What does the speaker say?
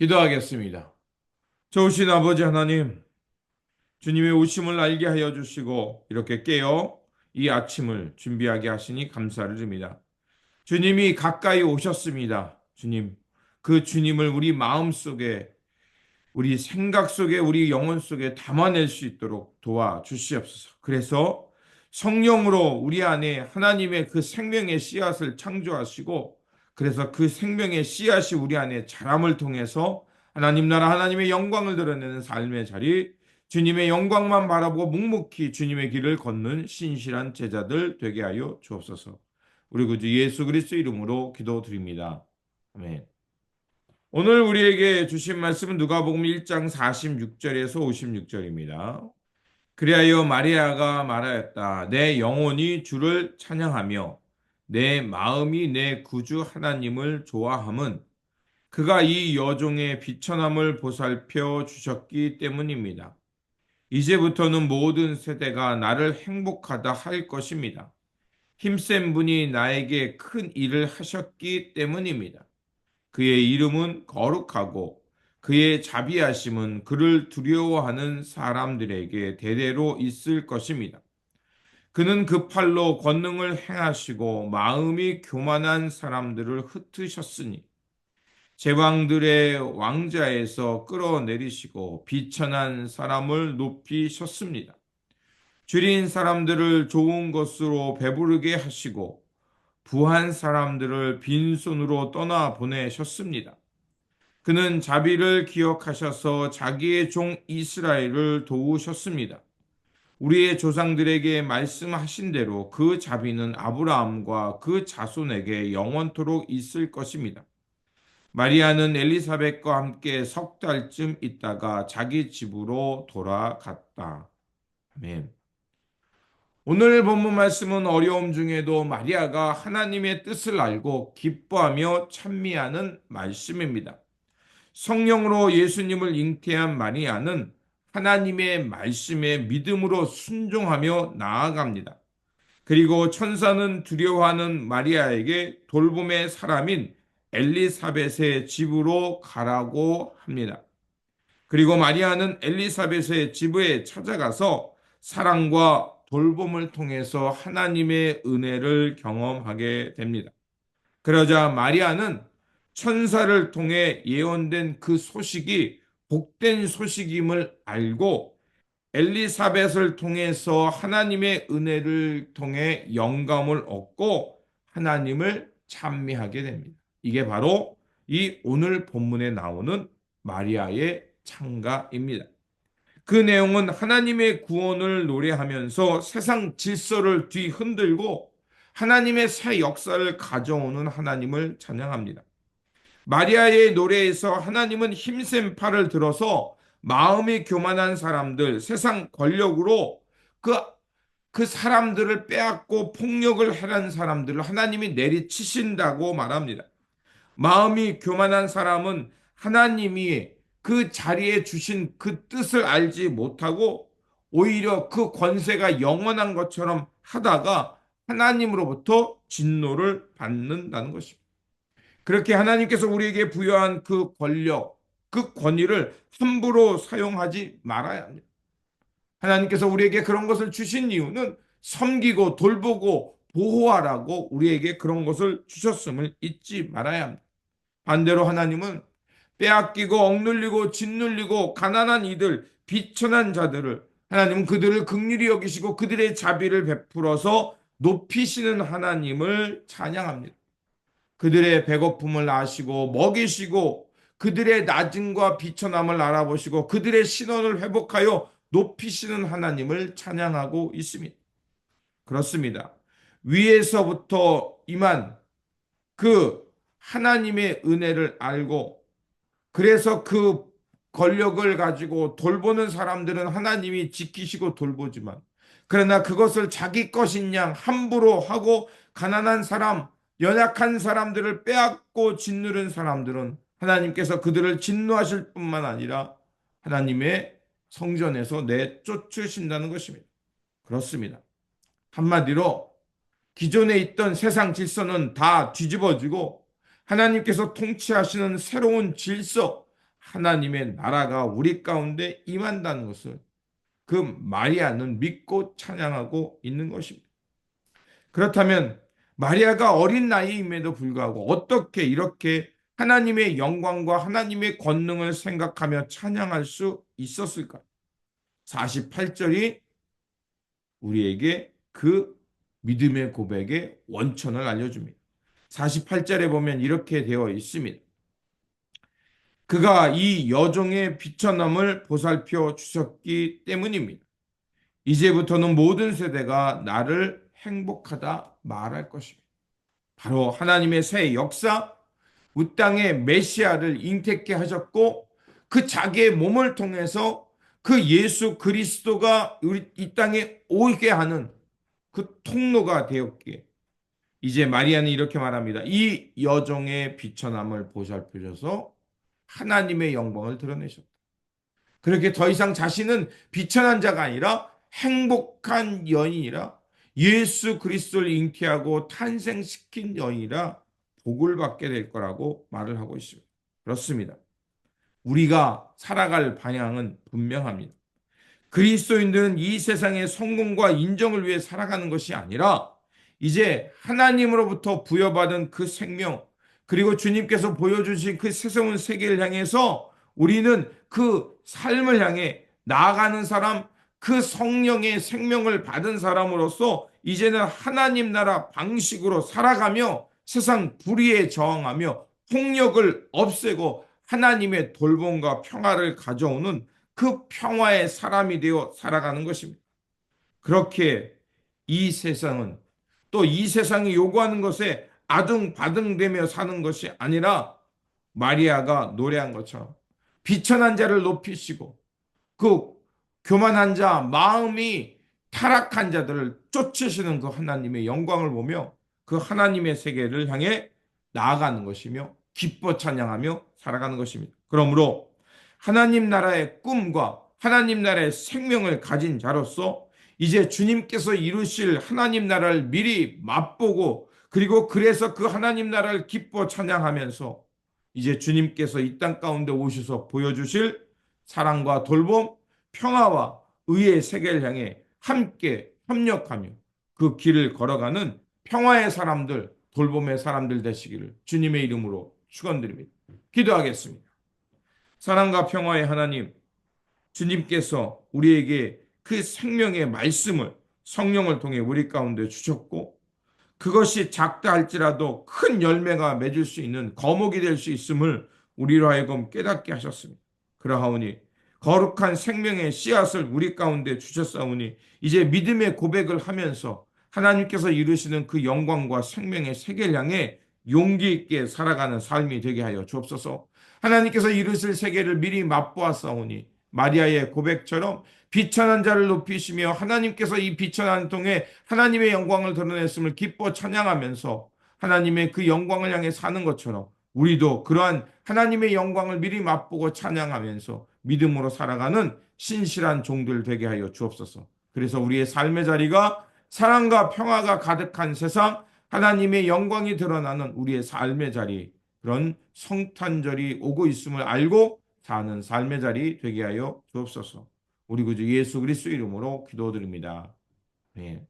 기도하겠습니다. 좋으신 아버지 하나님, 주님의 오심을 알게 하여 주시고 이렇게 깨어 이 아침을 준비하게 하시니 감사를 드립니다. 주님이 가까이 오셨습니다. 주님, 그 주님을 우리 마음 속에, 우리 생각 속에, 우리 영혼 속에 담아낼 수 있도록 도와주시옵소서. 그래서 성령으로 우리 안에 하나님의 그 생명의 씨앗을 창조하시고, 그래서 그 생명의 씨앗이 우리 안에 자람을 통해서 하나님 나라 하나님의 영광을 드러내는 삶의 자리, 주님의 영광만 바라보고 묵묵히 주님의 길을 걷는 신실한 제자들 되게 하여 주옵소서. 우리 구주 예수 그리스도 이름으로 기도드립니다. 아멘. 오늘 우리에게 주신 말씀은 누가복음 1장 46절에서 56절입니다. 그리하여 마리아가 말하였다. 내 영혼이 주를 찬양하며 내 마음이 내 구주 하나님을 좋아함은 그가 이 여종의 비천함을 보살펴 주셨기 때문입니다. 이제부터는 모든 세대가 나를 행복하다 할 것입니다. 힘센 분이 나에게 큰 일을 하셨기 때문입니다. 그의 이름은 거룩하고 그의 자비하심은 그를 두려워하는 사람들에게 대대로 있을 것입니다. 그는 그 팔로 권능을 행하시고 마음이 교만한 사람들을 흩으셨으니 제왕들의 왕자에서 끌어내리시고 비천한 사람을 높이셨습니다. 줄인 사람들을 좋은 것으로 배부르게 하시고 부한 사람들을 빈손으로 떠나 보내셨습니다. 그는 자비를 기억하셔서 자기의 종 이스라엘을 도우셨습니다. 우리의 조상들에게 말씀하신 대로 그 자비는 아브라함과 그 자손에게 영원토록 있을 것입니다. 마리아는 엘리사벳과 함께 석 달쯤 있다가 자기 집으로 돌아갔다. 아멘. 오늘 본문 말씀은 어려움 중에도 마리아가 하나님의 뜻을 알고 기뻐하며 찬미하는 말씀입니다. 성령으로 예수님을 잉태한 마리아는 하나님의 말씀에 믿음으로 순종하며 나아갑니다. 그리고 천사는 두려워하는 마리아에게 돌봄의 사람인 엘리사벳의 집으로 가라고 합니다. 그리고 마리아는 엘리사벳의 집에 찾아가서 사랑과 돌봄을 통해서 하나님의 은혜를 경험하게 됩니다. 그러자 마리아는 천사를 통해 예언된 그 소식이 복된 소식임을 알고 엘리사벳을 통해서 하나님의 은혜를 통해 영감을 얻고 하나님을 찬미하게 됩니다. 이게 바로 이 오늘 본문에 나오는 마리아의 찬가입니다. 그 내용은 하나님의 구원을 노래하면서 세상 질서를 뒤흔들고 하나님의 새 역사를 가져오는 하나님을 찬양합니다. 마리아의 노래에서 하나님은 힘센 팔을 들어서 마음이 교만한 사람들, 세상 권력으로 그, 그 사람들을 빼앗고 폭력을 해란 사람들을 하나님이 내리치신다고 말합니다. 마음이 교만한 사람은 하나님이 그 자리에 주신 그 뜻을 알지 못하고 오히려 그 권세가 영원한 것처럼 하다가 하나님으로부터 진노를 받는다는 것입니다. 그렇게 하나님께서 우리에게 부여한 그 권력, 그 권위를 함부로 사용하지 말아야 합니다. 하나님께서 우리에게 그런 것을 주신 이유는 섬기고 돌보고 보호하라고 우리에게 그런 것을 주셨음을 잊지 말아야 합니다. 반대로 하나님은 빼앗기고 억눌리고 짓눌리고 가난한 이들, 비천한 자들을 하나님은 그들을 긍휼히 여기시고 그들의 자비를 베풀어서 높이시는 하나님을 찬양합니다. 그들의 배고픔을 아시고 먹이시고 그들의 낮음과 비천함을 알아보시고 그들의 신원을 회복하여 높이시는 하나님을 찬양하고 있습니다. 그렇습니다. 위에서부터 임한 그 하나님의 은혜를 알고 그래서 그 권력을 가지고 돌보는 사람들은 하나님이 지키시고 돌보지만 그러나 그것을 자기 것인 양 함부로 하고 가난한 사람, 연약한 사람들을 빼앗고 짓누른 사람들은 하나님께서 그들을 진노하실 뿐만 아니라 하나님의 성전에서 내쫓으신다는 것입니다. 그렇습니다. 한마디로 기존에 있던 세상 질서는 다 뒤집어지고 하나님께서 통치하시는 새로운 질서, 하나님의 나라가 우리 가운데 임한다는 것을 그 마리아는 믿고 찬양하고 있는 것입니다. 그렇다면 마리아가 어린 나이임에도 불구하고 어떻게 이렇게 하나님의 영광과 하나님의 권능을 생각하며 찬양할 수 있었을까? 48절이 우리에게 그 믿음의 고백의 원천을 알려줍니다. 48절에 보면 이렇게 되어 있습니다. 그가 이 여종의 비천함을 보살펴 주셨기 때문입니다. 이제부터는 모든 세대가 나를 행복하다 말할 것입니다. 바로 하나님의 새 역사, 이 땅에 메시아를 잉태케 하셨고 그 자기의 몸을 통해서 그 예수 그리스도가 이 땅에 오게 하는 그 통로가 되었기에 이제 마리아는 이렇게 말합니다. 이 여종의 비천함을 보살피셔서 하나님의 영광을 드러내셨다. 그렇게 더 이상 자신은 비천한 자가 아니라 행복한 여인이라 예수 그리스도를 잉태하고 탄생시킨 여인이라 복을 받게 될 거라고 말을 하고 있습니다. 그렇습니다. 우리가 살아갈 방향은 분명합니다. 그리스도인들은 이 세상의 성공과 인정을 위해 살아가는 것이 아니라 이제 하나님으로부터 부여받은 그 생명 그리고 주님께서 보여주신 그 새로운 세계를 향해서 우리는 그 삶을 향해 나아가는 사람, 그 성령의 생명을 받은 사람으로서 이제는 하나님 나라 방식으로 살아가며 세상 불의에 저항하며 폭력을 없애고 하나님의 돌봄과 평화를 가져오는 그 평화의 사람이 되어 살아가는 것입니다. 그렇게 이 세상은 또 이 세상이 요구하는 것에 아등바등되며 사는 것이 아니라 마리아가 노래한 것처럼 비천한 자를 높이시고 그 교만한 자, 마음이 타락한 자들을 쫓으시는 그 하나님의 영광을 보며 그 하나님의 세계를 향해 나아가는 것이며 기뻐 찬양하며 살아가는 것입니다. 그러므로 하나님 나라의 꿈과 하나님 나라의 생명을 가진 자로서 이제 주님께서 이루실 하나님 나라를 미리 맛보고 그리고 그래서 그 하나님 나라를 기뻐 찬양하면서 이제 주님께서 이 땅 가운데 오셔서 보여주실 사랑과 돌봄, 평화와 의의 세계를 향해 함께 협력하며 그 길을 걸어가는 평화의 사람들, 돌봄의 사람들 되시기를 주님의 이름으로 축원드립니다. 기도하겠습니다. 사랑과 평화의 하나님, 주님께서 우리에게 그 생명의 말씀을 성령을 통해 우리 가운데 주셨고 그것이 작다 할지라도 큰 열매가 맺을 수 있는 거목이 될 수 있음을 우리로 하여금 깨닫게 하셨습니다. 그러하오니 거룩한 생명의 씨앗을 우리 가운데 주셨사오니 이제 믿음의 고백을 하면서 하나님께서 이루시는 그 영광과 생명의 세계를 향해 용기 있게 살아가는 삶이 되게 하여 주옵소서. 하나님께서 이루실 세계를 미리 맛보았사오니 마리아의 고백처럼 비천한 자를 높이시며 하나님께서 이 비천한 통에 하나님의 영광을 드러냈음을 기뻐 찬양하면서 하나님의 그 영광을 향해 사는 것처럼 우리도 그러한 하나님의 영광을 미리 맛보고 찬양하면서 믿음으로 살아가는 신실한 종들 되게 하여 주옵소서. 그래서 우리의 삶의 자리가 사랑과 평화가 가득한 세상, 하나님의 영광이 드러나는 우리의 삶의 자리, 그런 성탄절이 오고 있음을 알고 사는 삶의 자리 되게 하여 주옵소서. 우리 구주 예수 그리스도 이름으로 기도드립니다. 네.